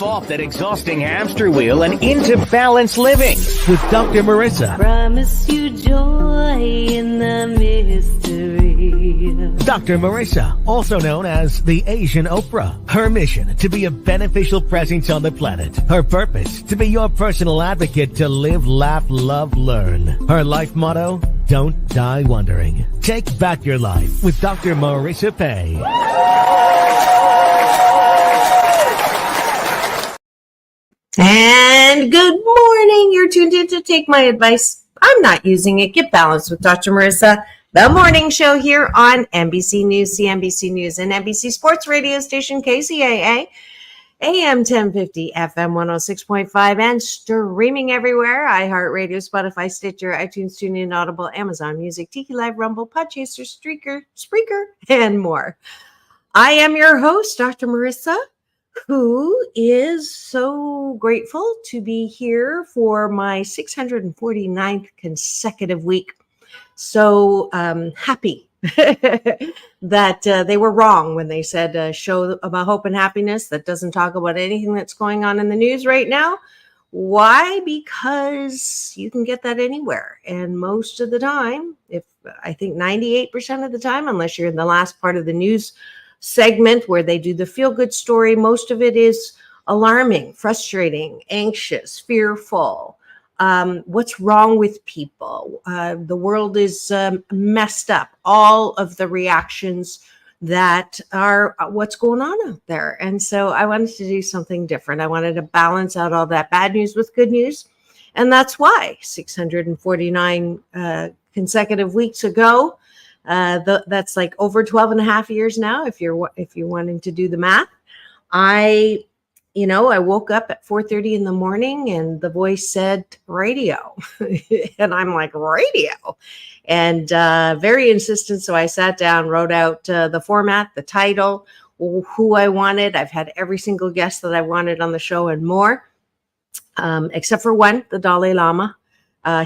Get off that exhausting hamster wheel and into balanced living with Dr. Marissa. Promise you joy in the mystery. Dr. Marissa, also known as the Asian Oprah. Her mission, to be a beneficial presence on the planet. Her purpose, to be your personal advocate to live, laugh, love, learn. Her life motto, don't die wondering. Take back your life with Dr. Marissa Pei. And good morning. You're tuned in to Take My Advice. I'm not using it. Get balanced with Dr. Marissa, the morning show here on NBC News, CNBC News, and NBC Sports radio station KCAA, AM 1050, FM 106.5, and streaming everywhere. iHeartRadio, Spotify, Stitcher, iTunes, TuneIn, Audible, Amazon Music, Tiki Live, Rumble, Podchaser, Spreaker, and more. I am your host, Dr. Marissa, who is so grateful to be here for my 649th consecutive week. So happy that they were wrong when they said a show about hope and happiness that doesn't talk about anything that's going on in the news right now. Why? Because you can get that anywhere. And most of the time, I think 98% of the time, unless you're in the last part of the news segment where they do the feel-good story, most of it is alarming, frustrating, anxious, fearful. What's wrong with people? The world is messed up. All of the reactions that are what's going on out there. And so I wanted to do something different. I wanted to balance out all that bad news with good news. And that's why 649 consecutive weeks ago, that's like over 12 and a half years now, if you're wanting to do the math. I woke up at 4:30 in the morning and the voice said radio. And I'm like, radio? And very insistent. So I sat down, wrote out the format, the title, who I wanted. I've had every single guest that I wanted on the show and more, except for one, the Dalai Lama.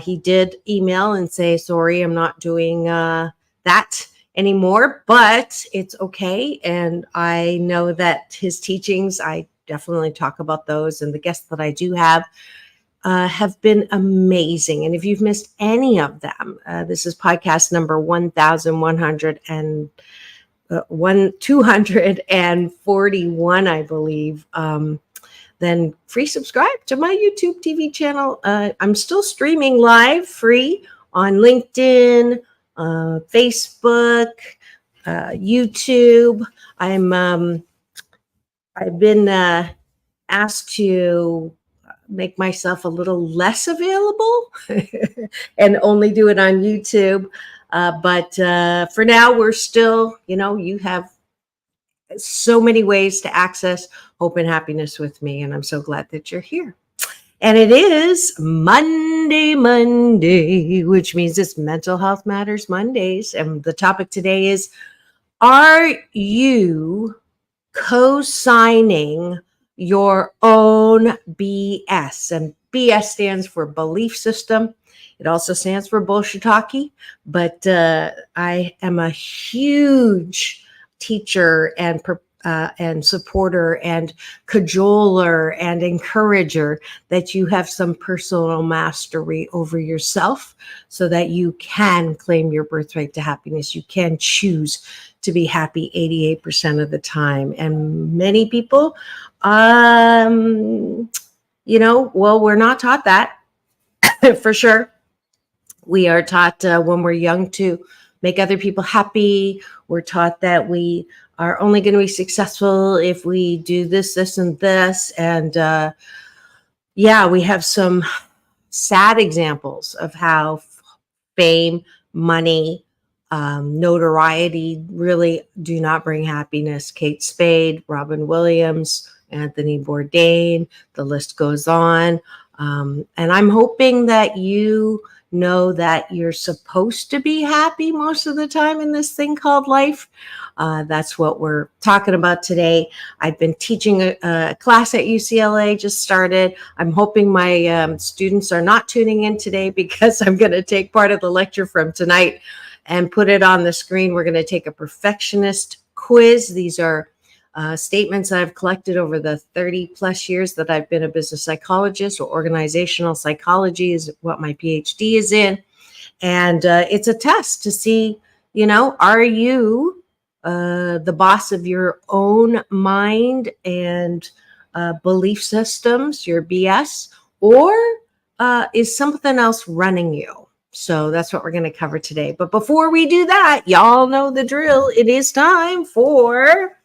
He did email and say, sorry, I'm not doing that anymore, but it's okay. And I know that his teachings, I definitely talk about those, and the guests that I do have been amazing. And if you've missed any of them, this is podcast number 241, I believe. Then free subscribe to my YouTube TV channel. I'm still streaming live free on LinkedIn, Facebook, YouTube. I've been asked to make myself a little less available and only do it on YouTube. But for now, we're still, you have so many ways to access hope and happiness with me. And I'm so glad that you're here. And it is Monday, which means it's Mental Health Matters Mondays. And the topic today is, are you co-signing your own BS? And BS stands for belief system. It also stands for bullshitaki. But I am a huge teacher and supporter and cajoler and encourager that you have some personal mastery over yourself so that you can claim your birthright to happiness. You can choose to be happy 88% of the time. And many people, we're not taught that for sure. We are taught when we're young to make other people happy. We're taught that we are only going to be successful if we do this, this, and this. And we have some sad examples of how fame, money, notoriety really do not bring happiness. Kate Spade, Robin Williams, Anthony Bourdain, the list goes on. And I'm hoping that you know that you're supposed to be happy most of the time in this thing called life. That's what we're talking about today. I've been teaching a class at UCLA, just started. I'm hoping my students are not tuning in today because I'm going to take part of the lecture from tonight and put it on the screen. We're going to take a perfectionist quiz. These are statements I've collected over the 30 plus years that I've been a business psychologist, or organizational psychology is what my PhD is in. And it's a test to see, are you the boss of your own mind and belief systems, your BS, or is something else running you? So that's what we're going to cover today. But before we do that, y'all know the drill. It is time for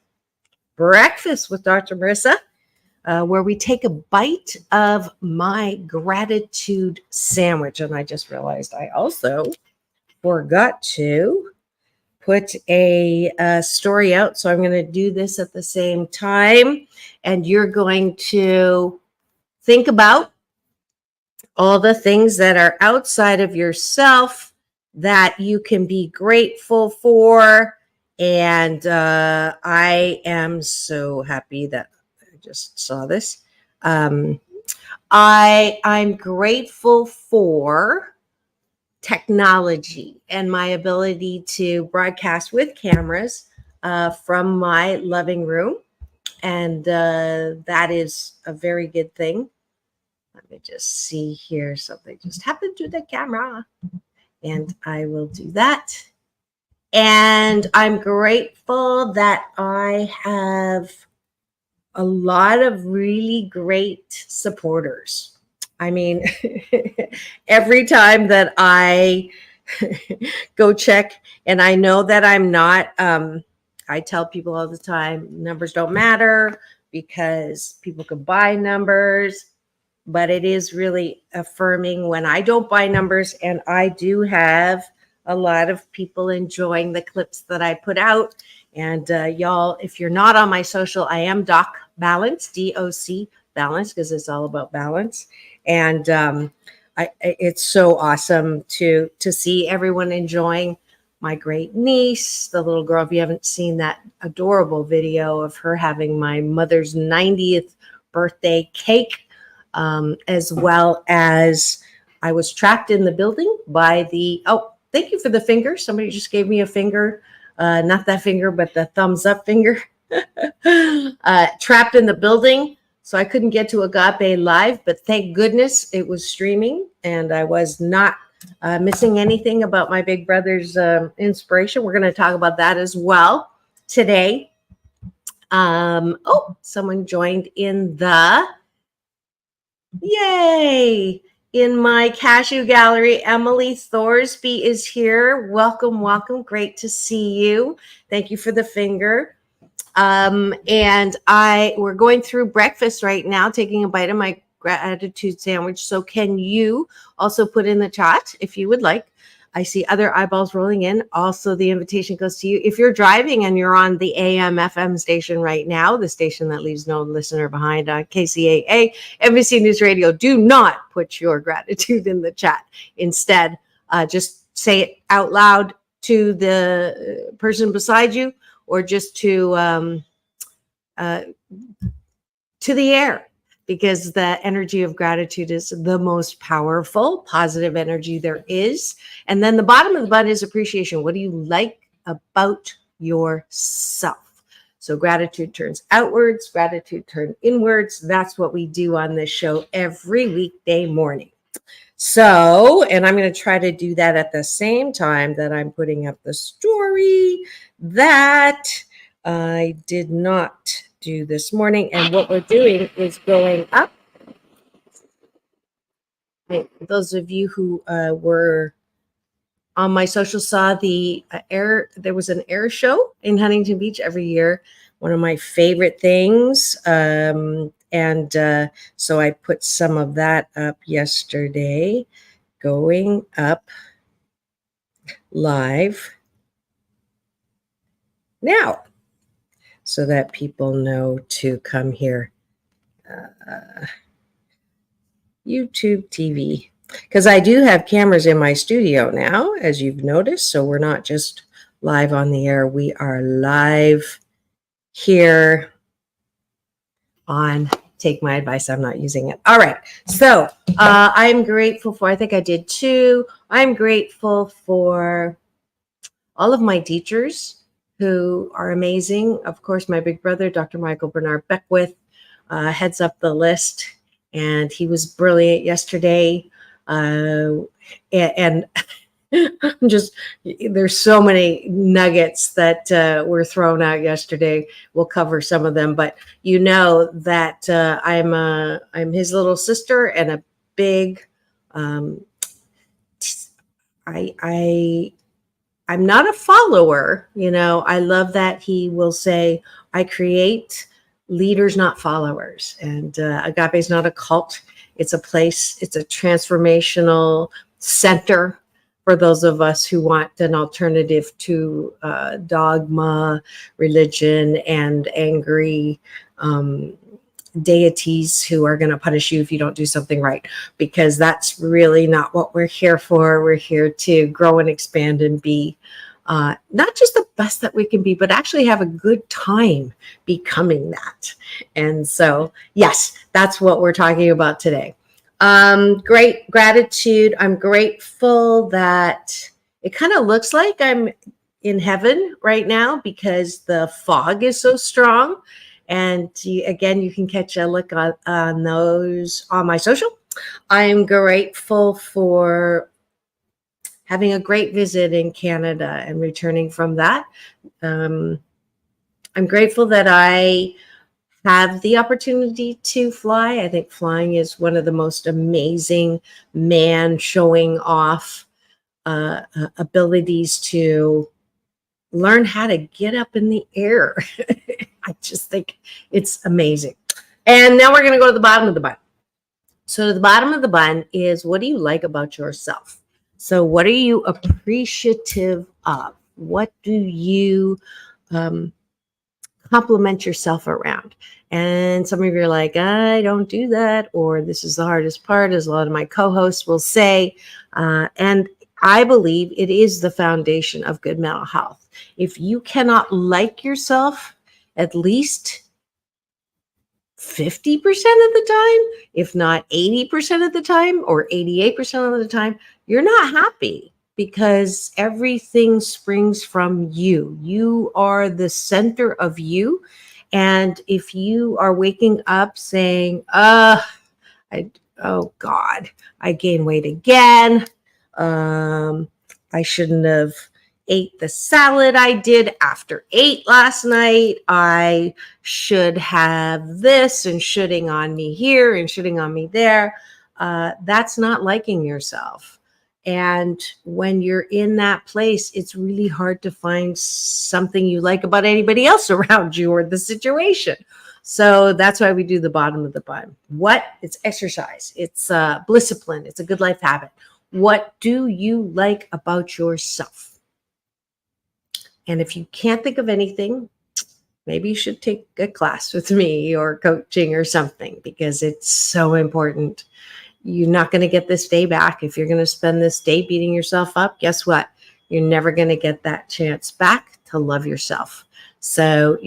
Breakfast with Dr. Marissa, where we take a bite of my gratitude sandwich. And I just realized I also forgot to put a story out. So I'm going to do this at the same time. And you're going to think about all the things that are outside of yourself that you can be grateful for. And I am so happy that I just saw this. I'm grateful for technology and my ability to broadcast with cameras from my living room. And that is a very good thing. Let me just see here. Something just happened to the camera. And I will do that. And I'm grateful that I have a lot of really great supporters. I mean, every time that I go check, and I know that I'm not, I tell people all the time, numbers don't matter because people can buy numbers, but it is really affirming when I don't buy numbers, and I do have a lot of people enjoying the clips that I put out. And y'all, if you're not on my social, I am Doc Balance, DOC Balance, because it's all about balance. And it's so awesome to see everyone enjoying my great niece, the little girl. If you haven't seen that adorable video of her having my mother's 90th birthday cake, as well as I was trapped in the building by the, thank you for the finger. Somebody just gave me a finger, not that finger, but the thumbs up finger. Trapped in the building. So I couldn't get to Agape Live, but thank goodness it was streaming and I was not missing anything about my big brother's inspiration. We're going to talk about that as well today. Someone joined in the, yay! In my cashew gallery, Emily Thorsby is here. Welcome, welcome. Great to see you. Thank you for the finger. And we're going through breakfast right now, taking a bite of my gratitude sandwich. So can you also put in the chat if you would like? I see other eyeballs rolling in. Also, the invitation goes to you. If you're driving and you're on the AM FM station right now, the station that leaves no listener behind on KCAA, NBC News Radio, do not put your gratitude in the chat. Instead, just say it out loud to the person beside you, or just to the air, because the energy of gratitude is the most powerful, positive energy there is. And then the bottom of the button is appreciation. What do you like about yourself? So gratitude turns outwards, gratitude turns inwards. That's what we do on this show every weekday morning. So, and I'm going to try to do that at the same time that I'm putting up the story that I did not do this morning. And what we're doing is going up. Those of you who were on my social saw there was an air show in Huntington Beach every year. One of my favorite things. So I put some of that up yesterday, going up live now, so that people know to come here. YouTube TV, because I do have cameras in my studio now, as you've noticed. So we're not just live on the air. We are live here on Take My Advice. I'm not using it. All right. So I'm grateful for, I think I did two. I'm grateful for all of my teachers. who are amazing. Of course, my big brother, Dr. Michael Bernard Beckwith, heads up the list, and he was brilliant yesterday. And just there's so many nuggets that were thrown out yesterday. We'll cover some of them, but you know that I'm his little sister and a big. I'm not a follower. I love that he will say, "I create leaders, not followers." And Agape is not a cult. It's a place. It's a transformational center for those of us who want an alternative to dogma, religion, and angry deities who are going to punish you if you don't do something right, because that's really not what we're here for. We're here to grow and expand and be not just the best that we can be, but actually have a good time becoming that. And so, yes, that's what we're talking about today. Great gratitude. I'm grateful that it kind of looks like I'm in heaven right now because the fog is so strong. And again, you can catch a look on those on my social. I'm grateful for having a great visit in Canada and returning from that. I'm grateful that I have the opportunity to fly. I think flying is one of the most amazing man showing off abilities to learn how to get up in the air. I just think it's amazing. And now we're going to go to the bottom of the bun. So the bottom of the bun is, what do you like about yourself? So what are you appreciative of? What do you compliment yourself around? And some of you are like, I don't do that, or this is the hardest part, as a lot of my co-hosts will say. And I believe it is the foundation of good mental health. If you cannot like yourself at least 50% of the time, if not 80% of the time, or 88% of the time, you're not happy, because everything springs from you. You are the center of you. And if you are waking up saying, oh God, I gained weight again. I shouldn't have ate the salad I did after 8 last night. I should have this, and shooting on me here and shooting on me there. That's not liking yourself. And when you're in that place, it's really hard to find something you like about anybody else around you or the situation. So that's why we do the bottom of the bun. It's exercise. It's discipline. It's a good life habit. What do you like about yourself? And if you can't think of anything, maybe you should take a class with me or coaching or something, because it's so important. You're not going to get this day back. If you're going to spend this day beating yourself up, guess what? You're never going to get that chance back to love yourself. So,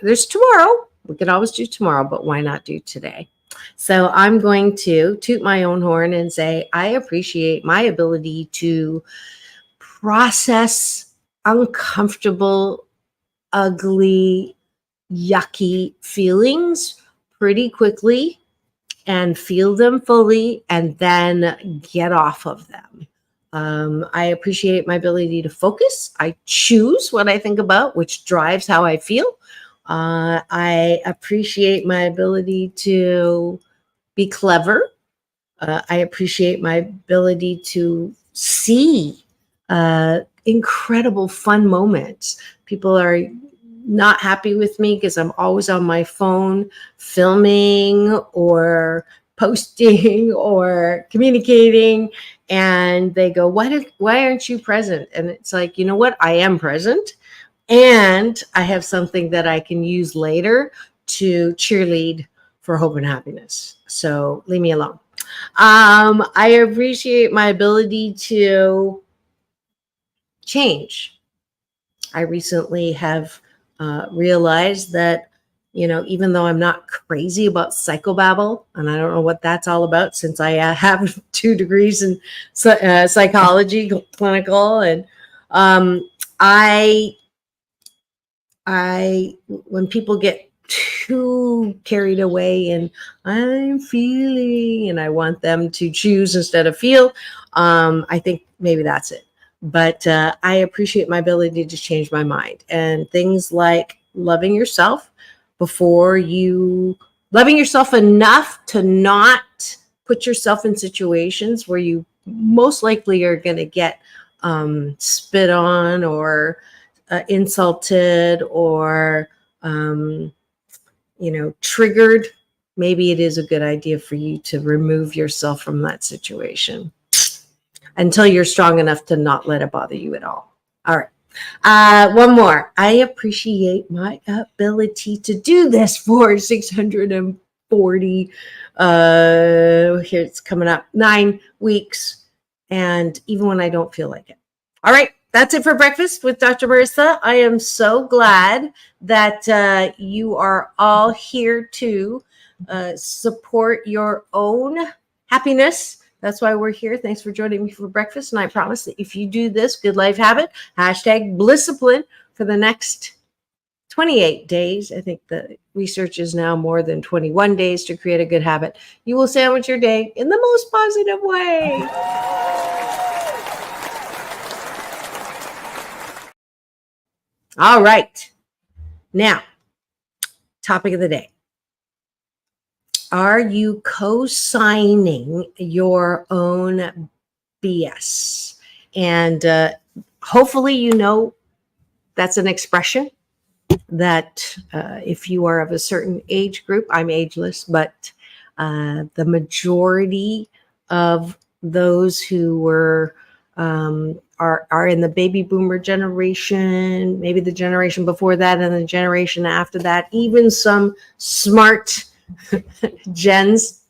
there's tomorrow. We could always do tomorrow, but why not do today? So I'm going to toot my own horn and say, I appreciate my ability to process uncomfortable, ugly, yucky feelings pretty quickly and feel them fully, and then get off of them. I appreciate my ability to focus. I choose what I think about, which drives how I feel. I appreciate my ability to be clever. I appreciate my ability to see incredible fun moments. People are not happy with me because I'm always on my phone filming or posting or communicating, and they go, why aren't you present? And it's like, you know what? I am present, and I have something that I can use later to cheerlead for hope and happiness. So leave me alone. I appreciate my ability to change. I recently have realized that, even though I'm not crazy about psychobabble, and I don't know what that's all about, since I have 2 degrees in psychology, clinical, and I when people get too carried away and I'm feeling, and I want them to choose instead of feel, I think maybe that's it. But I appreciate my ability to change my mind, and things like loving yourself loving yourself enough to not put yourself in situations where you most likely are going to get spit on or insulted or triggered. Maybe it is a good idea for you to remove yourself from that situation until you're strong enough to not let it bother you at all. All right. One more. I appreciate my ability to do this for 640. Here it's coming up 9 weeks. And even when I don't feel like it. All right. That's it for breakfast with Dr. Marissa. I am so glad that you are all here to support your own happiness. That's why we're here. Thanks for joining me for breakfast. And I promise that if you do this good life habit, #Blisscipline for the next 28 days, I think the research is now more than 21 days to create a good habit, you will sandwich your day in the most positive way. All right. Now, topic of the day. Are you co-signing your own BS? And hopefully you know that's an expression that if you are of a certain age group, I'm ageless, but the majority of those who were are in the baby boomer generation, maybe the generation before that and the generation after that, even some smart gens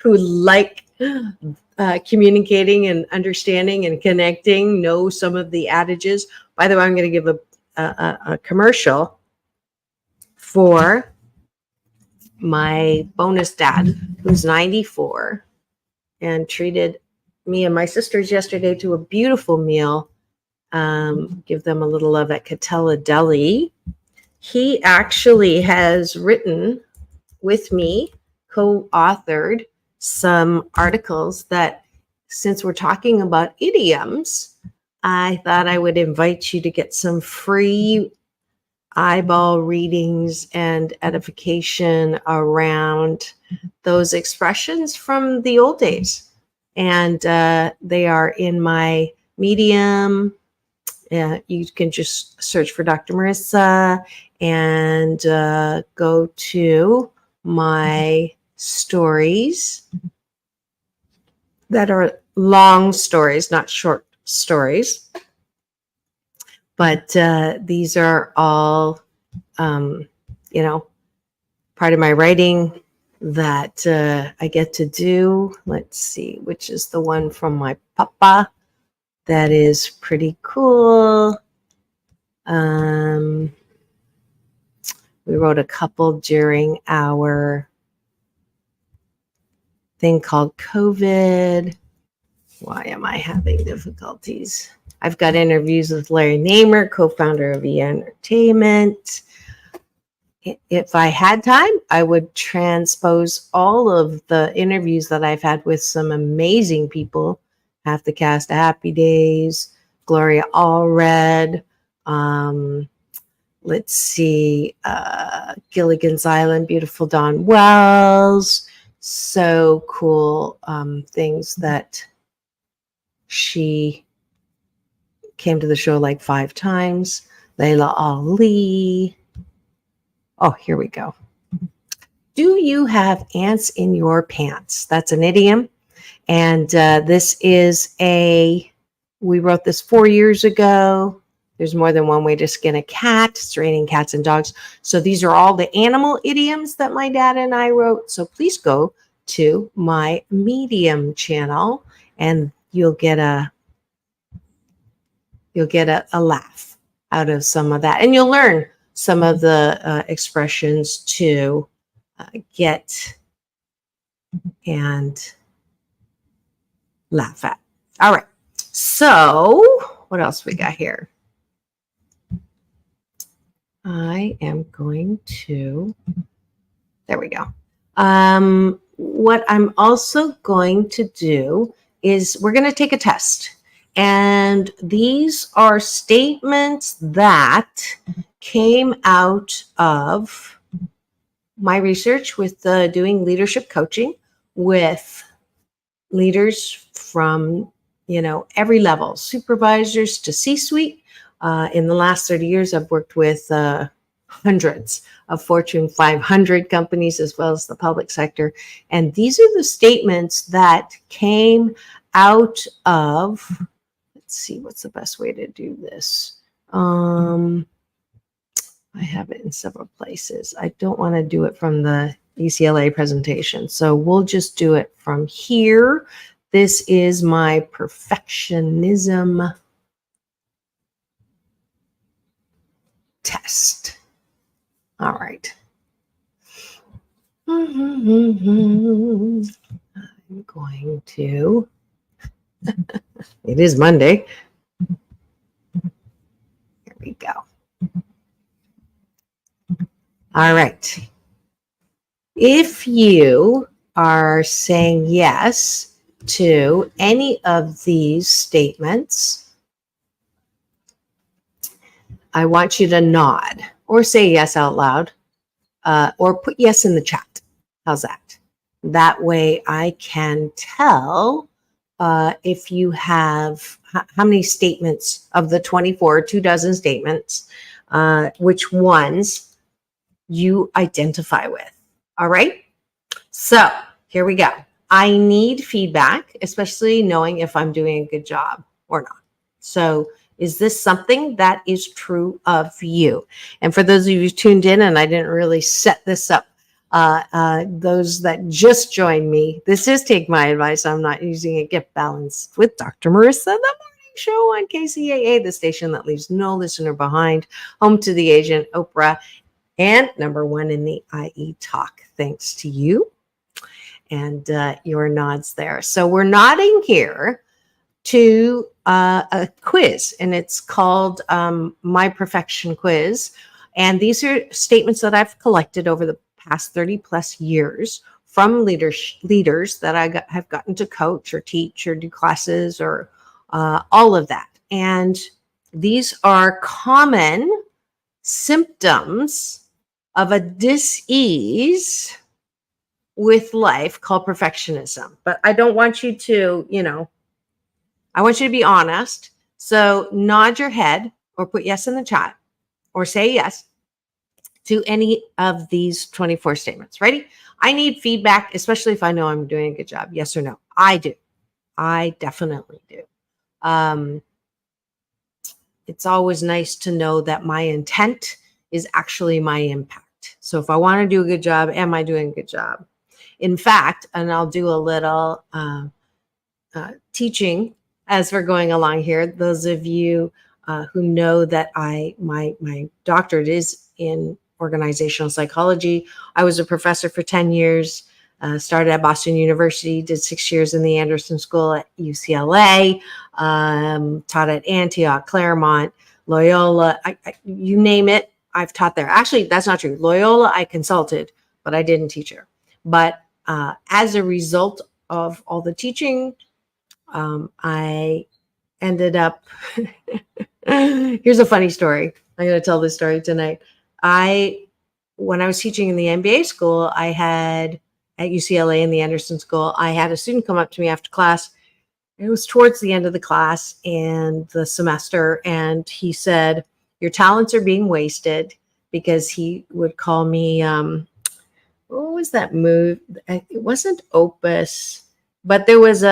who like communicating and understanding and connecting know some of the adages. By the way, I'm going to give a commercial for my bonus dad, who's 94 and treated me and my sisters yesterday to a beautiful meal. Give them a little love at Catella Deli. He actually has written with me, co-authored some articles that, since we're talking about idioms, I thought I would invite you to get some free eyeball readings and edification around those expressions from the old days. And they are in my Medium. You can just search for Dr. Marissa and go to my stories that are long stories, not short stories. But these are all, part of my writing that I get to do. Let's see, which is the one from my papa. That is pretty cool. We wrote a couple during our thing called COVID. Why am I having difficulties? I've got interviews with Larry Namer, co-founder of E! Entertainment. If I had time, I would transpose all of the interviews that I've had with some amazing people. Half the cast of Happy Days, Gloria Allred, let's see, Gilligan's Island, beautiful Dawn Wells. So cool things that she came to the show like 5 times. Layla Ali. Oh, here we go. Do you have ants in your pants? That's an idiom. And this is we wrote this 4 years ago. There's more than one way to skin a cat. It's raining cats and dogs. So these are all the animal idioms that my dad and I wrote. So please go to my Medium channel and you'll get a laugh out of some of that. And you'll learn some of the expressions to get and laugh at. All right. So what else we got here? I am going to, there we go. What I'm also going to do is we're going to take a test. And these are statements that came out of my research with doing leadership coaching with leaders from, every level, supervisors to C-suite. In the last 30 years, I've worked with hundreds of Fortune 500 companies as well as the public sector. And these are the statements that came out of, let's see, what's the best way to do this? I have it in several places. I don't want to do it from the UCLA presentation. So we'll just do it from here. This is my perfectionism test. All right. I'm going to, it is Monday. Here we go. All right. If you are saying yes to any of these statements, I want you to nod or say yes out loud, or put yes in the chat. How's that? That way I can tell if you have how many statements of the 24, 24 statements, which ones you identify with. All right. So here we go. I need feedback, especially knowing if I'm doing a good job or not. So is this something that is true of you? And for those of you who tuned in, and I didn't really set this up, those that just joined me, this is Take My Advice. I'm not using a gift balance with Dr. Marissa, the morning show on KCAA, the station that leaves no listener behind, home to the Asian Oprah, and number one in the IE Talk. Thanks to you and your nods there. So we're nodding here to a quiz, and it's called My Perfection Quiz. And these are statements that I've collected over the past 30 plus years from leaders that I have gotten to coach or teach or do classes or all of that. And these are common symptoms of a dis-ease with life called perfectionism. But I don't want you to, I want you to be honest. So nod your head or put yes in the chat or say yes to any of these 24 statements. Ready? I need feedback, especially if I know I'm doing a good job. Yes or no? I do. I definitely do. It's always nice to know that my intent is actually my impact. So if I want to do a good job, am I doing a good job? In fact, and I'll do a little teaching as we're going along here. Those of you who know that my doctorate is in organizational psychology. I was a professor for 10 years, started at Boston University, did 6 years in the Anderson School at UCLA, taught at Antioch, Claremont, Loyola, you name it, I've taught there. Actually, that's not true. Loyola, I consulted, but I didn't teach her. But as a result of all the teaching, I ended up, here's a funny story. I'm going to tell this story tonight. When I was teaching in the MBA school, I had at UCLA in the Anderson School, I had a student come up to me after class. It was towards the end of the class and the semester. And he said, your talents are being wasted, because he would call me, what was that move? It wasn't Opus, but there was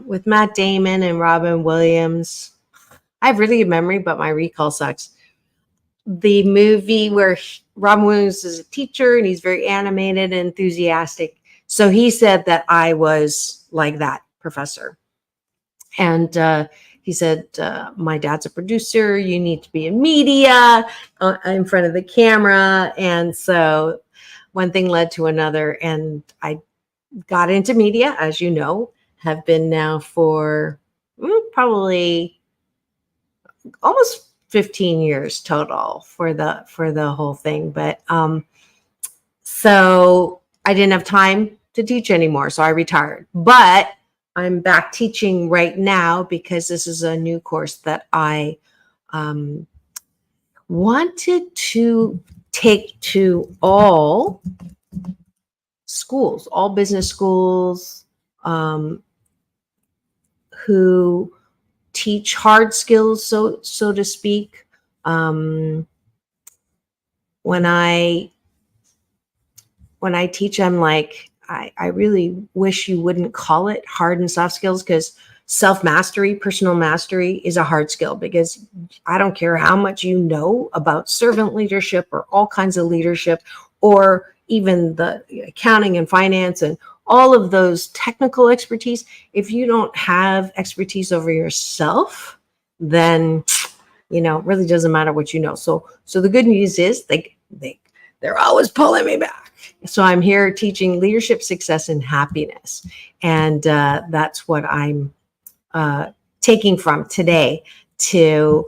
with Matt Damon and Robin Williams. I have really good memory, but my recall sucks. The movie where Robin Williams is a teacher and he's very animated and enthusiastic. So he said that I was like that professor. And he said, my dad's a producer. You need to be in media in front of the camera. And so one thing led to another. And I got into media, as you know, have been now for probably almost 15 years total for the whole thing. But so I didn't have time to teach anymore, so I retired. But I'm back teaching right now because this is a new course that I wanted to take to all schools, all business schools, who teach hard skills, so to speak. When I teach, I'm like, I really wish you wouldn't call it hard and soft skills, because self-mastery, personal mastery is a hard skill, because I don't care how much you know about servant leadership or all kinds of leadership, or even the accounting and finance and all of those technical expertise. If you don't have expertise over yourself, then, it really doesn't matter what you know. So the good news is they're always pulling me back. So I'm here teaching leadership, success, and happiness. And that's what I'm taking from today to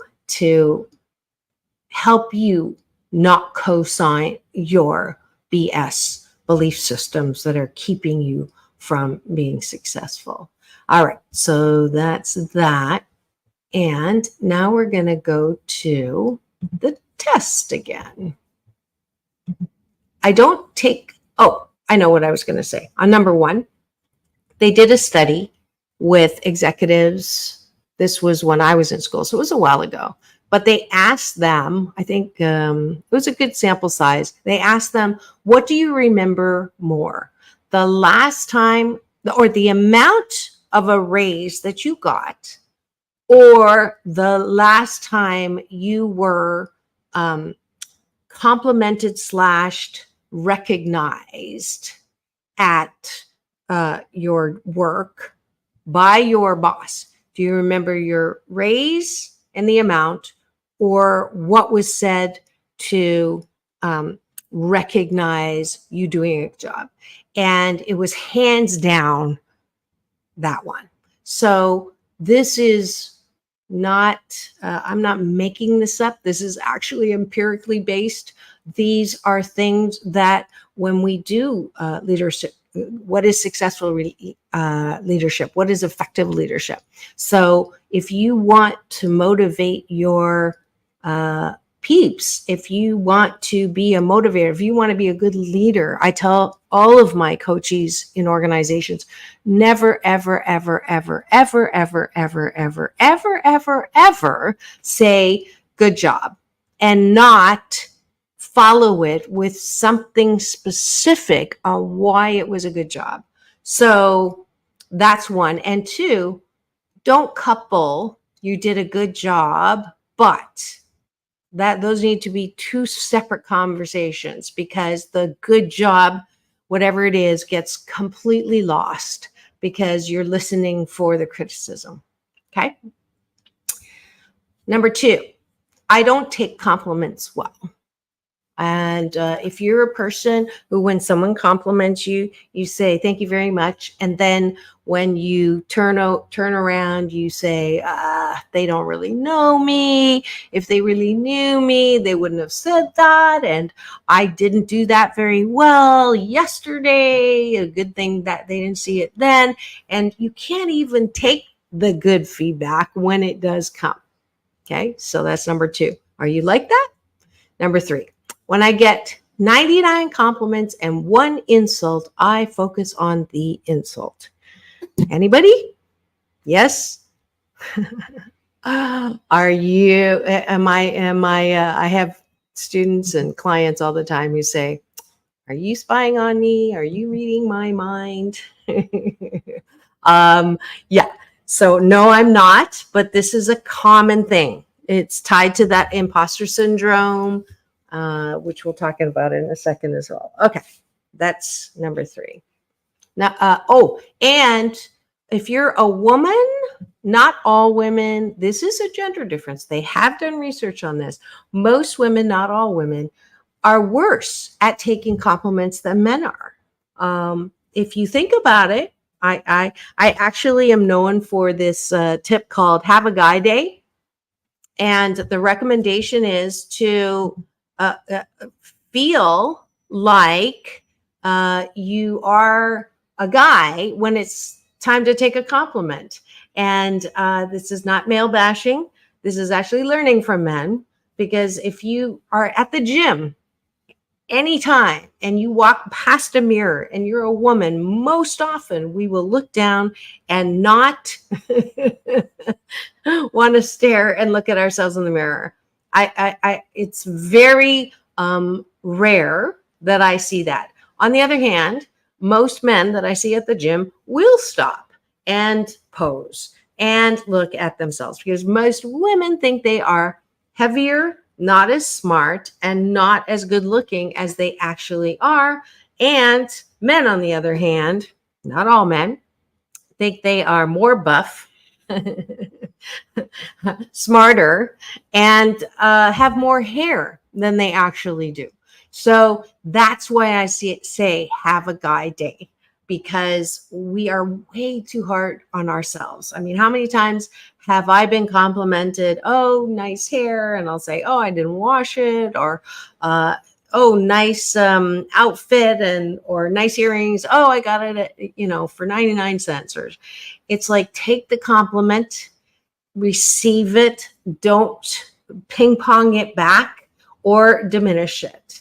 help you not co-sign your BS belief systems that are keeping you from being successful. All right, so that's that. And now we're going to go to the test again. I know what I was going to say. On number 1, they did a study with executives. This was when I was in school, so it was a while ago. But they asked them, I think it was a good sample size. They asked them, what do you remember more? The last time, or the amount of a raise that you got, or the last time you were complimented / recognized at your work by your boss. Do you remember your raise and the amount, or what was said to recognize you doing a good job? And it was hands down that one. So this is not, I'm not making this up. This is actually empirically based. These are things that when we do leadership, what is successful leadership? What is effective leadership? So if you want to motivate your peeps, if you want to be a motivator, if you want to be a good leader, I tell all of my coaches in organizations, never, ever, ever, ever, ever, ever, ever, ever, ever, ever, ever say good job, and not follow it with something specific on why it was a good job. So that's 1. And 2, don't couple you did a good job, but those need to be 2 separate conversations, because the good job, whatever it is, gets completely lost because you're listening for the criticism. Okay. Number 2, I don't take compliments well. And if you're a person who, when someone compliments you, you say, thank you very much. And then when you turn around, you say, they don't really know me. If they really knew me, they wouldn't have said that. And I didn't do that very well yesterday. A good thing that they didn't see it then. And you can't even take the good feedback when it does come. Okay, so that's number 2. Are you like that? Number 3. When I get 99 compliments and 1 insult, I focus on the insult. Anybody? Yes? Are you, I have students and clients all the time who say, are you spying on me? Are you reading my mind? Yeah. So no, I'm not, but this is a common thing. It's tied to that imposter syndrome, which we'll talk about in a second as well. Okay, that's number 3. Now, and if you're a woman, not all women, this is a gender difference. They have done research on this. Most women, not all women, are worse at taking compliments than men are. If you think about it, I actually am known for this tip called Have a Guy Day. And the recommendation is to feel like you are a guy when it's time to take a compliment. And this is not male bashing. This is actually learning from men, because if you are at the gym anytime and you walk past a mirror and you're a woman, most often we will look down and not want to stare and look at ourselves in the mirror. It's very rare that I see that. On the other hand, most men that I see at the gym will stop and pose and look at themselves, because most women think they are heavier, not as smart, and not as good looking as they actually are. And men, on the other hand, not all men, think they are more buff, smarter, and have more hair than they actually do. So that's why I say have a guy day, because we are way too hard on ourselves. I mean, how many times have I been complimented, oh, nice hair, and I'll say, oh, I didn't wash it, or oh, nice outfit, and or nice earrings, oh, I got it at, for 99 cents. Or it's like, take the compliment, receive it, don't ping pong it back or diminish it.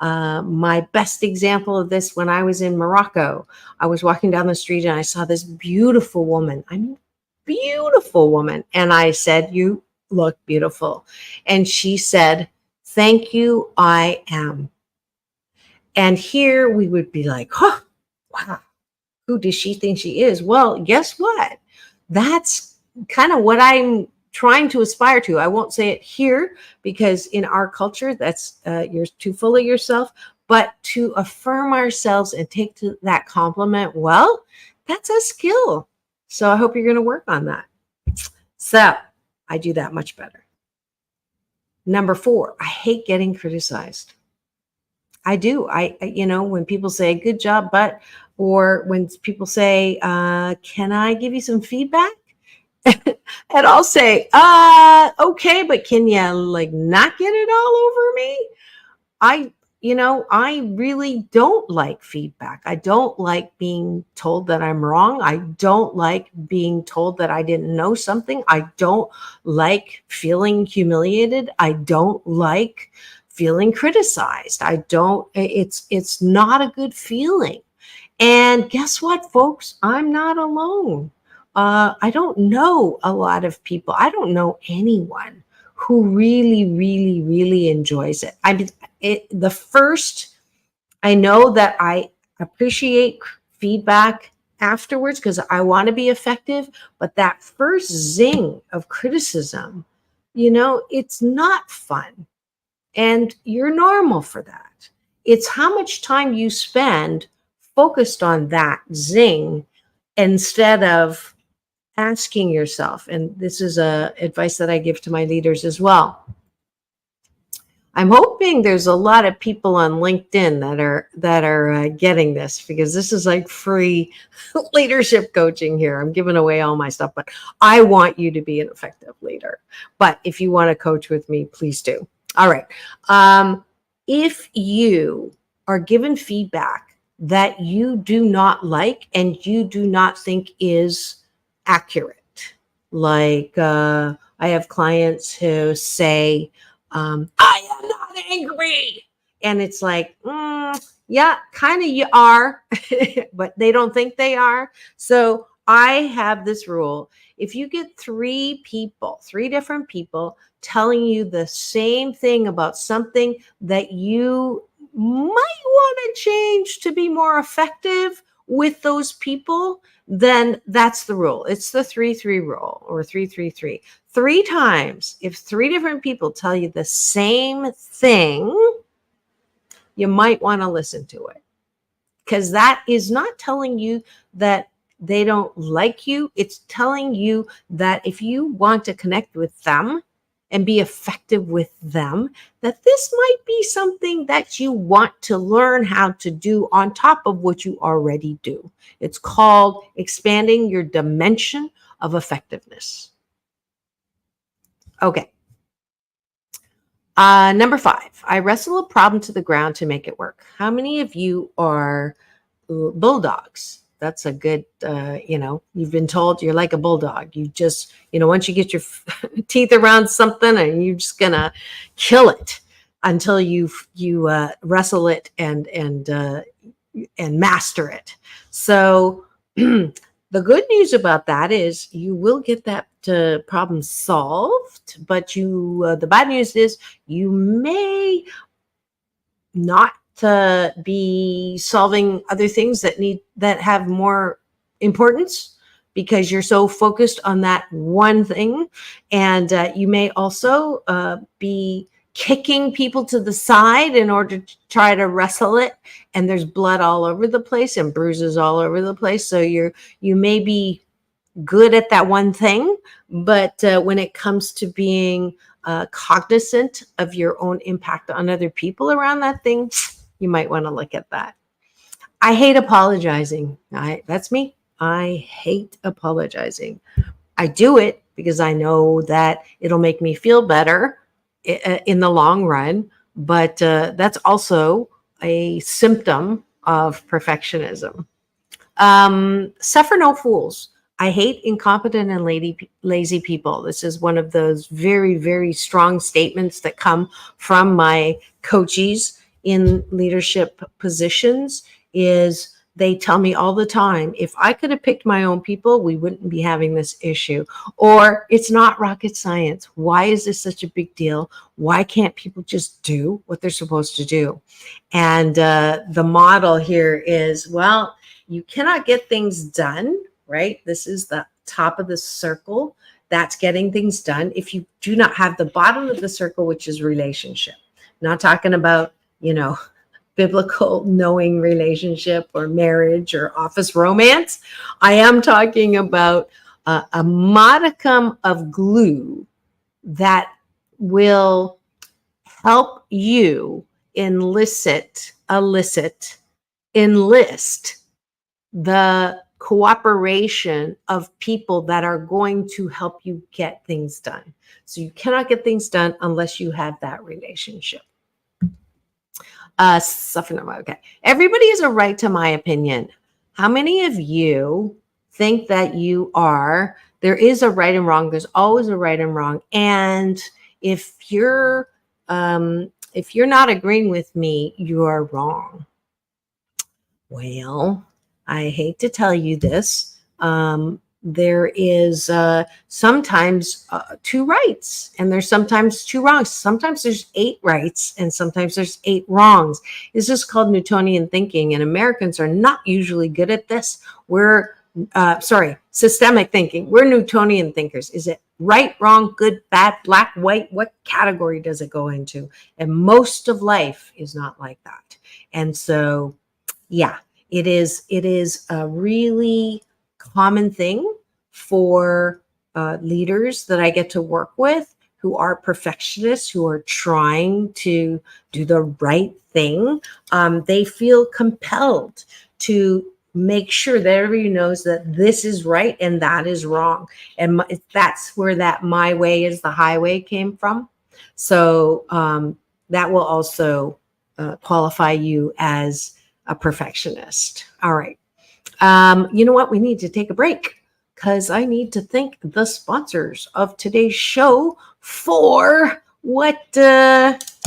My best example of this, when I was in Morocco, I was walking down the street and I saw this beautiful woman. I mean, beautiful woman. And I said, you look beautiful. And she said, thank you, I am. And here we would be like, oh, wow, who does she think she is? Well, guess what? That's kind of what I'm trying to aspire to. I won't say it here, because in our culture, that's you're too full of yourself. But to affirm ourselves and take to that compliment, well, that's a skill. So I hope you're going to work on that. So I do that much better. Number 4, I hate getting criticized. I do. When people say good job, but, or when people say, can I give you some feedback? And I'll say, okay, but can you not get it all over me? I really don't like feedback. I don't like being told that I'm wrong. I don't like being told that I didn't know something. I don't like feeling humiliated. I don't like feeling criticized. It's not a good feeling. And guess what, folks? I'm not alone. I don't know a lot of people. I don't know anyone who really, really, really enjoys it. I know that I appreciate feedback afterwards because I want to be effective, but that first zing of criticism, it's not fun. And you're normal for that. It's how much time you spend focused on that zing instead of asking yourself, and this is advice that I give to my leaders as well. I'm hoping there's a lot of people on LinkedIn that are getting this, because this is like free leadership coaching here. I'm giving away all my stuff, but I want you to be an effective leader. But if you want to coach with me, please do. All right. If you are given feedback that you do not like and you do not think is accurate, like I have clients who say, I am not angry. And it's like, yeah, kind of you are, but they don't think they are. So I have this rule. If you get 3 different people telling you the same thing about something that you might want to change to be more effective with those people, then that's the rule. It's the 3-3 rule, or 3-3-3. 3 times, if 3 different people tell you the same thing, you might want to listen to it, because that is not telling you that they don't like you. It's telling you that if you want to connect with them and be effective with them, that this might be something that you want to learn how to do on top of what you already do. It's called expanding your dimension of effectiveness. Okay, Number 5, I wrestle a problem to the ground to make it work. How many of you are bulldogs? That's a good, you've been told you're like a bulldog. You just, once you get your teeth around something, and you're just gonna kill it until you wrestle it and master it. So the good news about that is you will get that problem solved, but the bad news is you may not be solving other things that have more importance, because you're so focused on that one thing. And you may also be kicking people to the side in order to try to wrestle it, and there's blood all over the place and bruises all over the place. So you may be good at that one thing, but when it comes to being cognizant of your own impact on other people around that thing, you might want to look at that. I hate apologizing. That's me. I hate apologizing. I do it because I know that it'll make me feel better in the long run, but that's also a symptom of perfectionism. Suffer no fools. I hate incompetent and lazy people. This is one of those very, very strong statements that come from my coaches in leadership positions. Is they tell me all the time, if I could have picked my own people, we wouldn't be having this issue. Or it's not rocket science. Why is this such a big deal? Why can't people just do what they're supposed to do? And the model here is, well, you cannot get things done, right? This is the top of the circle. That's getting things done. If you do not have the bottom of the circle, which is relationship, not talking about, biblical knowing relationship or marriage or office romance. I am talking about a modicum of glue that will help you enlist the cooperation of people that are going to help you get things done. So you cannot get things done unless you have that relationship. Okay. Everybody has a right to my opinion. How many of you think that there is a right and wrong? There's always a right and wrong. And if you're not agreeing with me, you are wrong. Well, I hate to tell you this. There is sometimes 2 rights, and there's sometimes 2 wrongs. Sometimes there's 8 rights, and sometimes there's 8 wrongs. This is called Newtonian thinking, and Americans are not usually good at this. We're systemic thinking. We're Newtonian thinkers. Is it right, wrong, good, bad, black, white? What category does it go into? And most of life is not like that. And so, yeah, it is a really common thing for leaders that I get to work with who are perfectionists, who are trying to do the right thing. They feel compelled to make sure that everybody knows that this is right and that is wrong. And that's where that my way is the highway came from. So that will also qualify you as a perfectionist. All right. You know what? We need to take a break because I need to thank the sponsors of today's show for what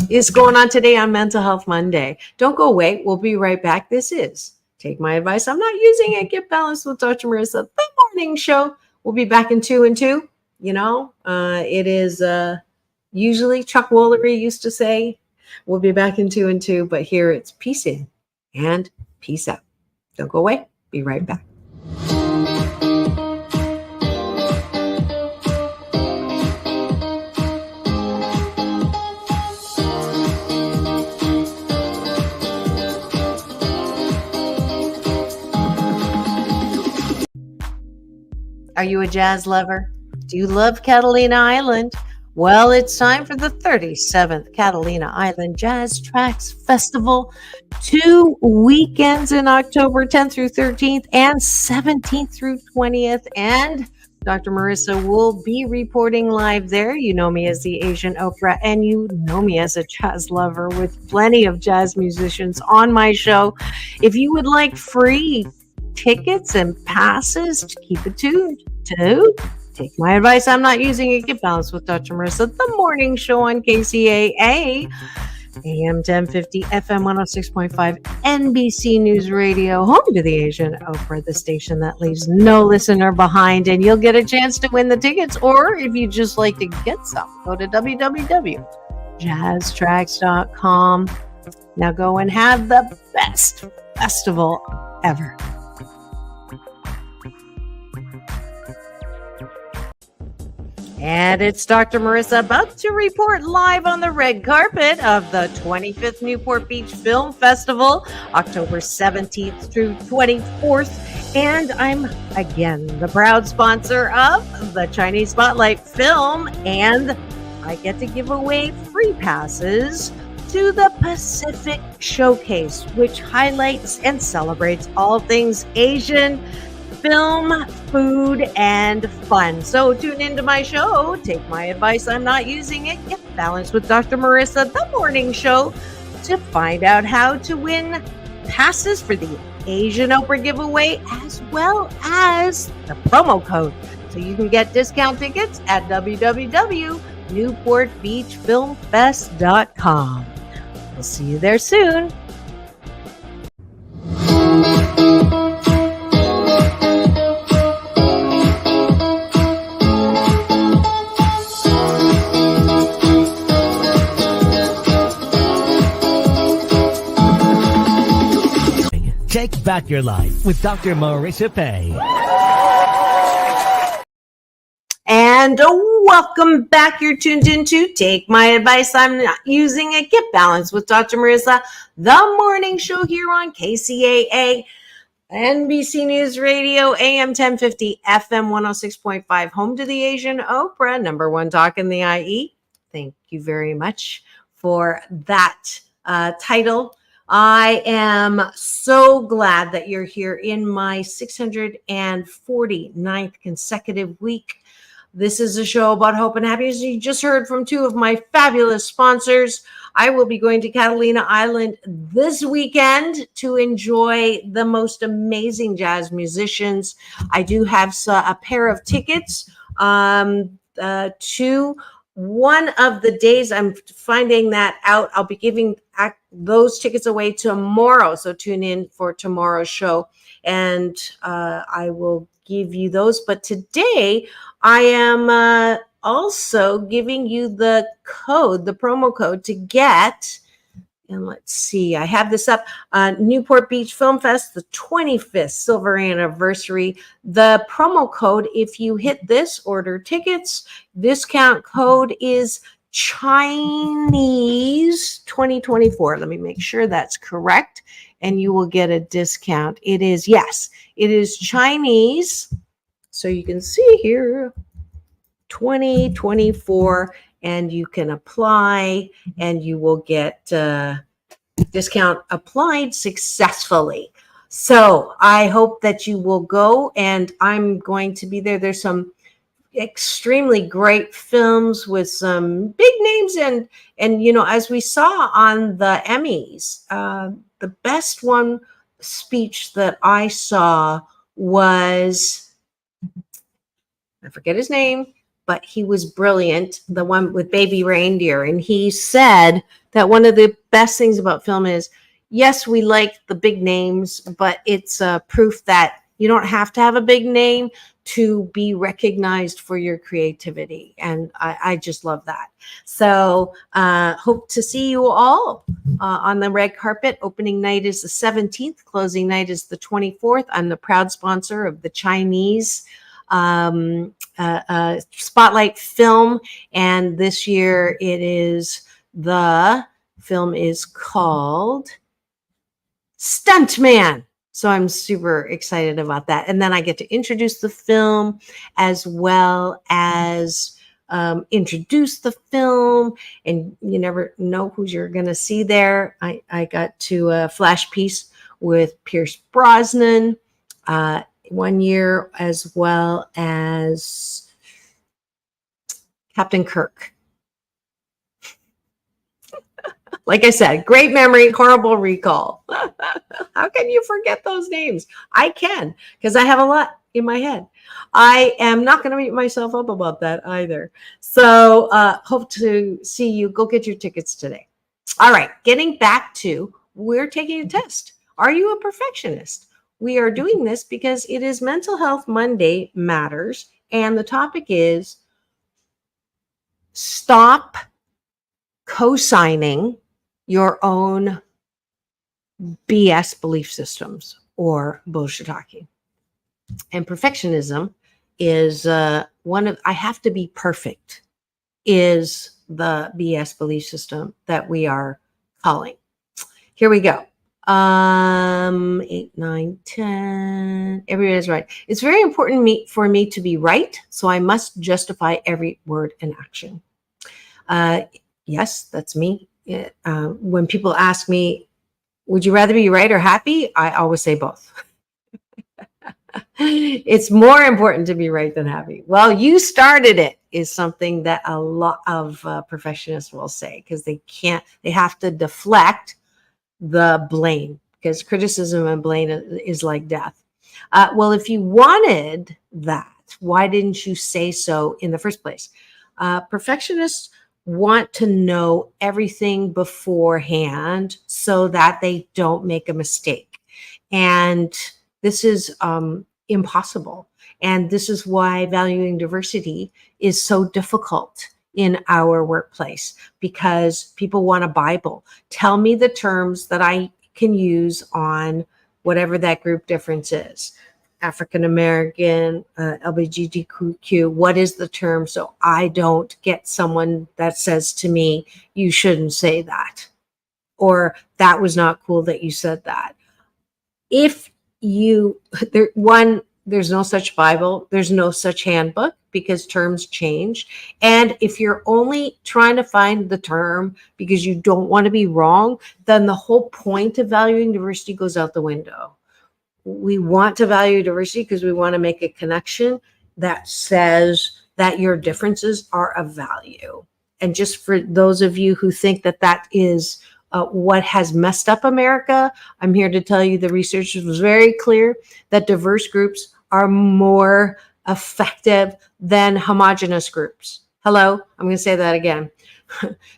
is going on today on Mental Health Monday. Don't go away. We'll be right back. This is Take My Advice. I'm not using it. Get Balanced with Dr. Marissa, the morning show. We'll be back in 2 and 2. It is usually Chuck Woolery used to say, we'll be back in 2 and 2, but here it's peace in and peace out. Don't go away. Be right back. Are you a jazz lover? Do you love Catalina Island? Well, it's time for the 37th Catalina Island Jazz Tracks Festival. 2 weekends in October 10th through 13th and 17th through 20th. And Dr. Marissa will be reporting live there. You know me as the Asian Oprah, and you know me as a jazz lover with plenty of jazz musicians on my show. If you would like free tickets and passes, keep it tuned to Take My Advice. I'm Not Using It. Get Balanced with Dr. Marissa, the morning show on KCAA. AM 1050, FM 106.5, NBC News Radio, home to the Asian Oprah, the station that leaves no listener behind. And you'll get a chance to win the tickets. Or if you just like to get some, go to www.jazztracks.com. Now go and have the best festival ever. And it's Dr. Marissa about to report live on the red carpet of the 25th Newport Beach Film Festival, October 17th through 24th. And I'm, again, the proud sponsor of the Chinese Spotlight Film. And I get to give away free passes to the Pacific Showcase, which highlights and celebrates all things Asian film, food, and fun. So tune into my show. Take my advice. I'm not using it. Get balanced with Dr. Marissa, the morning show, to find out how to win passes for the Asian Oprah giveaway, as well as the promo code. So you can get discount tickets at www.newportbeachfilmfest.com. We'll see you there soon. Take back your life with Dr. Marissa Pei. And welcome back. You're tuned into Take My Advice. I'm Not Using It. Get Balanced with Dr. Marissa, the morning show here on KCAA, NBC News Radio, AM 1050, FM 106.5, home to the Asian Oprah, number one talk in the IE. Thank you very much for that title. I am so glad that you're here in my 649th consecutive week. This is a show about hope and happiness. You just heard from two of my fabulous sponsors. I will be going to Catalina Island this weekend to enjoy the most amazing jazz musicians. I do have a pair of tickets to one of the days. I'm finding that out. I'll be giving those tickets away tomorrow. So tune in for tomorrow's show and I will give you those. But today I am also giving you the code, the promo code to get, and let's see, I have this up, Newport Beach Film Fest, the 25th silver anniversary. The promo code, if you hit this, order tickets, discount code is Chinese 2024. Let me make sure that's correct, and you will get a discount. It is Chinese. So you can see here, 2024, and you can apply, and you will get discount applied successfully. So I hope that you will go, and I'm going to be there. There's some extremely great films with some big names, and you know, as we saw on the Emmys, the best one speech that I saw was, I forget his name, but he was brilliant, the one with Baby Reindeer. And he said that one of the best things about film is, yes, we like the big names, but it's proof that you don't have to have a big name to be recognized for your creativity. And I just love that. So hope to see you all on the red carpet. Opening night is the 17th. Closing night is the 24th. I'm the proud sponsor of the Chinese Spotlight Film. And this year the film is called Stuntman. So I'm super excited about that. And then I get to introduce the film as well as introduce the film. And you never know who you're going to see there. I got to a flash piece with Pierce Brosnan. 1 year, as well as Captain Kirk. Like I said, great memory, horrible recall. How can you forget those names? I can, because I have a lot in my head. I am not going to beat myself up about that either. So hope to see you. Go get your tickets today. All right, getting back to, we're taking a test. Are you a perfectionist? We are doing this because it is Mental Health Monday Matters, and the topic is stop co-signing your own BS belief systems or bullshit talking. And perfectionism is one of, I have to be perfect, is the BS belief system that we are calling. Here we go. 8, 9, 10. Everybody's right. It's very important for me to be right, so I must justify every word and action. Yes, that's me. When people ask me, would you rather be right or happy? I always say both. It's more important to be right than happy. Well, you started it is something that a lot of perfectionists will say, because they have to deflect the blame, because criticism and blame is like death. Well, if you wanted that, why didn't you say so in the first place? Perfectionists want to know everything beforehand so that they don't make a mistake. And this is impossible. And this is why valuing diversity is so difficult in our workplace, because people want a Bible. Tell me the terms that I can use on whatever that group difference is. African American, LGBTQ, what is the term, so I don't get someone that says to me, you shouldn't say that, or that was not cool that you said that. If you, there's no such Bible, there's no such handbook, because terms change. And if you're only trying to find the term because you don't want to be wrong, then the whole point of valuing diversity goes out the window. We want to value diversity because we want to make a connection that says that your differences are of value. And just for those of you who think that that is what has messed up America, I'm here to tell you the research was very clear that diverse groups are more effective than homogenous groups. Hello, I'm going to say that again.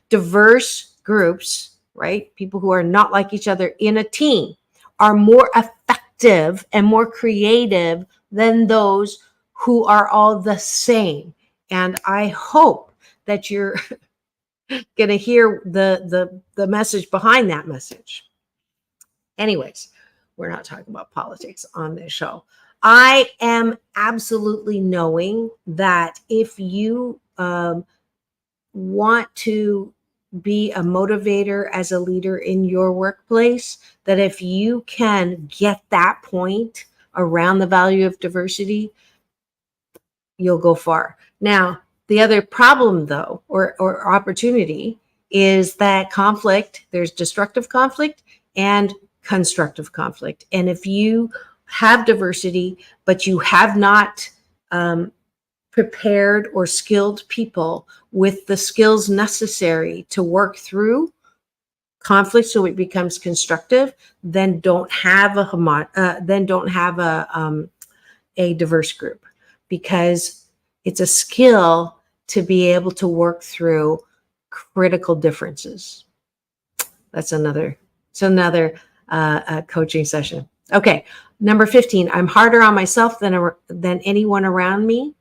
Diverse groups, right? People who are not like each other in a team are more effective and more creative than those who are all the same. And I hope that you're going to hear the message behind that message. Anyways, we're not talking about politics on this show. I am absolutely knowing that if you want to be a motivator as a leader in your workplace, that if you can get that point around the value of diversity, you'll go far. Now, the other problem, though, or opportunity, is that conflict, there's destructive conflict and constructive conflict. And if you have diversity, but you have not prepared or skilled people with the skills necessary to work through conflict so it becomes constructive, then don't have a diverse group, because it's a skill to be able to work through critical differences. That's another coaching session. Okay, number 15. I'm harder on myself than anyone around me.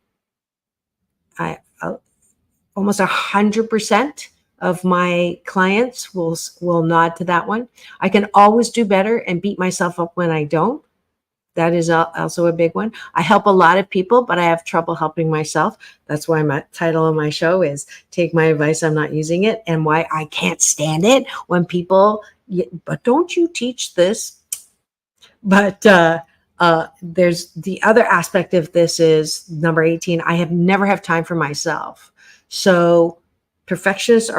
Almost 100% of my clients will nod to that one. I can always do better and beat myself up when I don't. That is also a big one. I help a lot of people, but I have trouble helping myself. That's why my title of my show is Take My Advice, I'm Not Using It, and why I can't stand it when people, but don't you teach this? But there's the other aspect of this is number 18. I never have time for myself. So perfectionists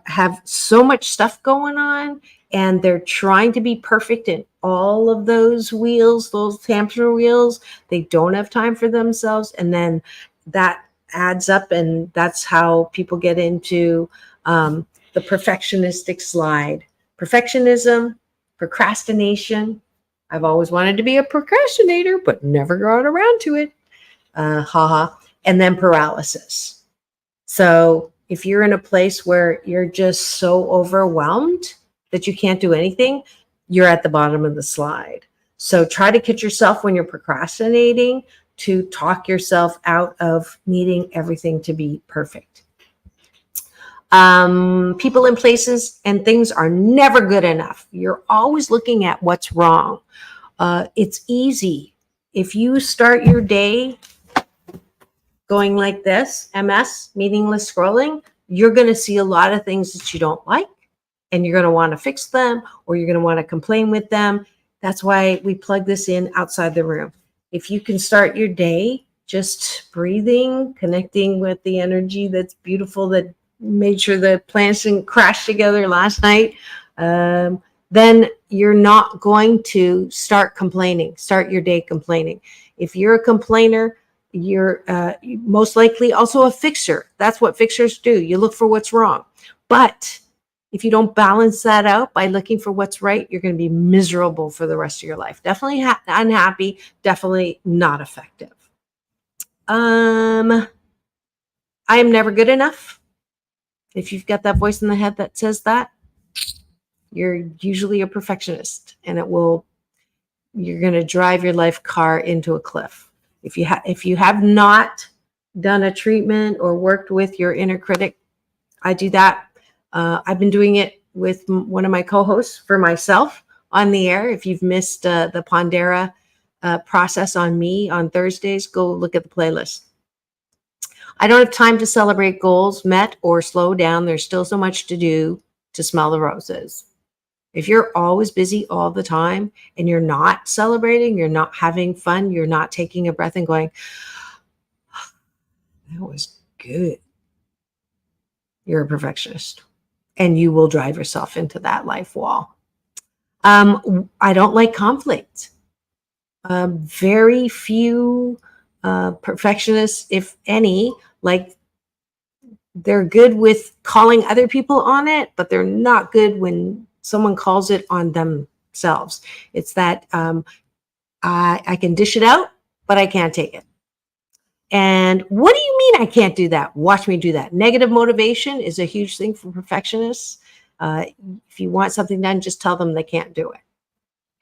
have so much stuff going on, and they're trying to be perfect in all of those wheels, those hamster wheels. They don't have time for themselves. And then that adds up, and that's how people get into the perfectionistic slide. Perfectionism, procrastination. I've always wanted to be a procrastinator, but never got around to it. And then paralysis. So if you're in a place where you're just so overwhelmed that you can't do anything, you're at the bottom of the slide. So try to catch yourself when you're procrastinating to talk yourself out of needing everything to be perfect. People and places and things are never good enough. You're always looking at what's wrong. It's easy. If you start your day going like this, MS, meaningless scrolling, you're going to see a lot of things that you don't like, and you're going to want to fix them, or you're going to want to complain with them. That's why we plug this in outside the room. If you can start your day just breathing, connecting with the energy that's beautiful, that made sure the plants didn't crash together last night, then you're not going to start your day complaining. If you're a complainer, you're most likely also a fixer. That's what fixers do. You look for what's wrong. But if you don't balance that out by looking for what's right, you're going to be miserable for the rest of your life. Definitely unhappy, definitely not effective. I am never good enough. If you've got that voice in the head that says that, you're usually a perfectionist, and you're going to drive your life car into a cliff. If you have not done a treatment or worked with your inner critic, I do that. I've been doing it with one of my co-hosts for myself on the air. If you've missed the Pondera process on me on Thursdays, go look at the playlist. I don't have time to celebrate goals met or slow down. There's still so much to do to smell the roses. If you're always busy all the time and you're not celebrating, you're not having fun, you're not taking a breath and going, that was good, you're a perfectionist, and you will drive yourself into that life wall. I don't like conflict. Very few perfectionists, if any, they're good with calling other people on it, but they're not good when someone calls it on themselves. It's that I can dish it out, but I can't take it. And what do you mean I can't do that? Watch me do that. Negative motivation is a huge thing for perfectionists. If you want something done, just tell them they can't do it.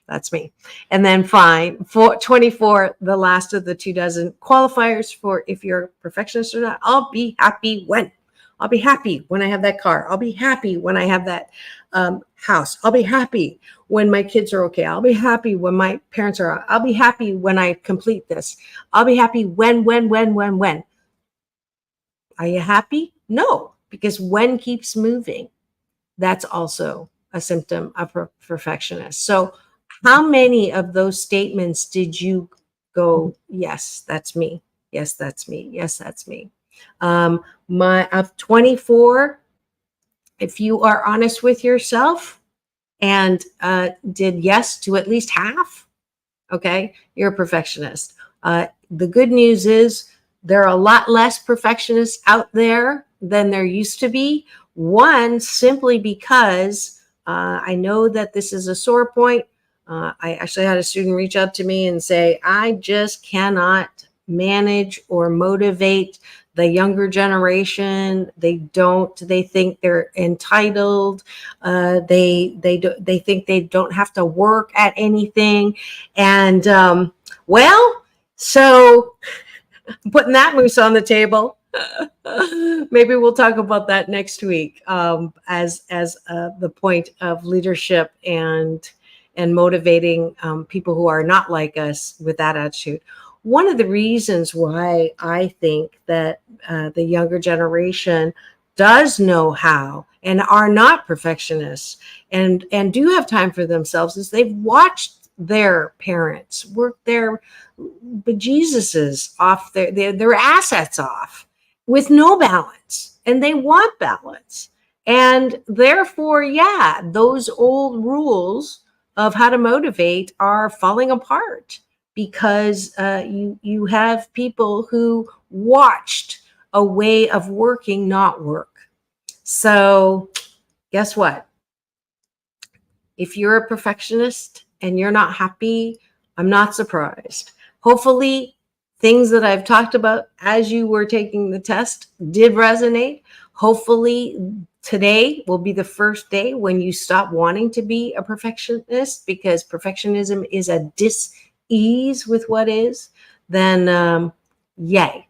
That's me. And then fine, 24, the last of the 24 qualifiers for if you're a perfectionist or not. I'll be happy when. I'll be happy when I have that car. I'll be happy when I have that house. I'll be happy when my kids are okay. I'll be happy when my parents are. I'll be happy when I complete this. I'll be happy when. Are you happy? No, because when keeps moving. That's also a symptom of a perfectionist. So how many of those statements did you go, yes, that's me. Yes, that's me. Yes, that's me. Of 24, if you are honest with yourself and did yes to at least half, okay, you're a perfectionist. The good news is there are a lot less perfectionists out there than there used to be. One, simply because I know that this is a sore point. I actually had a student reach out to me and say, I just cannot manage or motivate the younger generation. They think they're entitled. They think they don't have to work at anything. And so putting that moose on the table, maybe we'll talk about that next week as the point of leadership and motivating people who are not like us with that attitude. One of the reasons why I think that the younger generation does know how and are not perfectionists and do have time for themselves is they've watched their parents work their bejesuses off, their assets off with no balance. and they want balance. And therefore, yeah, those old rules of how to motivate are falling apart because you have people who watched a way of working not work. So guess what? If you're a perfectionist and you're not happy, I'm not surprised. Hopefully, things that I've talked about as you were taking the test did resonate. Hopefully, today will be the first day when you stop wanting to be a perfectionist, because perfectionism is a dis-ease with what is. Then yay.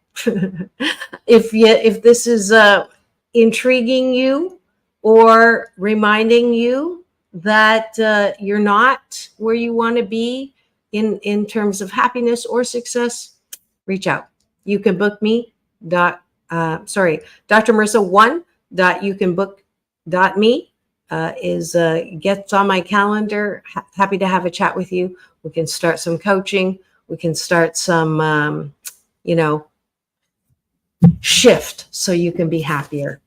If this is intriguing you or reminding you that you're not where you want to be in terms of happiness or success, reach out. You can book me Dr. Marissa1.youcanbook.me gets on my calendar. Happy to have a chat with you. We can start some coaching. We can start some shift so you can be happier.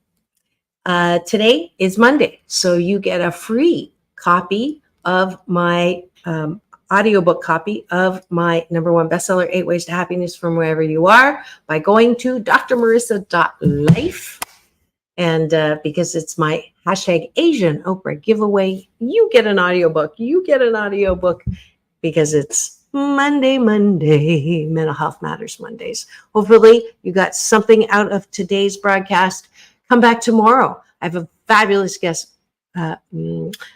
Today is Monday, so you get a free copy of my audiobook copy of my #1 bestseller, 8 Ways to Happiness from Wherever You Are, by going to drmarissa.life. And because it's my #Asian Oprah giveaway, you get an audiobook. You get an audiobook because it's Monday, Mental Health Matters Mondays. Hopefully you got something out of today's broadcast. Come back tomorrow. I have a fabulous guest,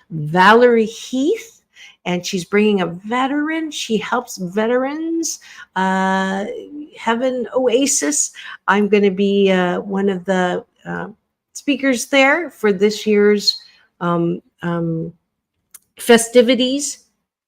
Valerie Heath, and she's bringing a veteran. She helps veterans have an oasis. I'm going to be one of the speakers there for this year's festivities.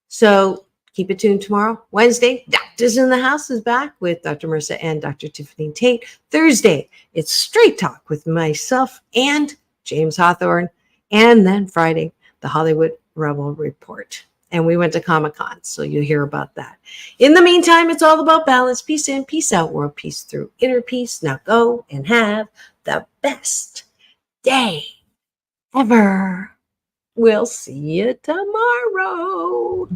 So keep it tuned tomorrow. Wednesday, Doctors in the House is back with Dr. Marissa and Dr. Tiffany Tate. Thursday, it's Straight Talk with myself and James Hawthorne. And then Friday, the Hollywood Rebel Report. And we went to Comic-Con, so you'll hear about that. In the meantime, it's all about balance, peace in, peace out, world peace through inner peace. Now go and have the best day ever. We'll see you tomorrow.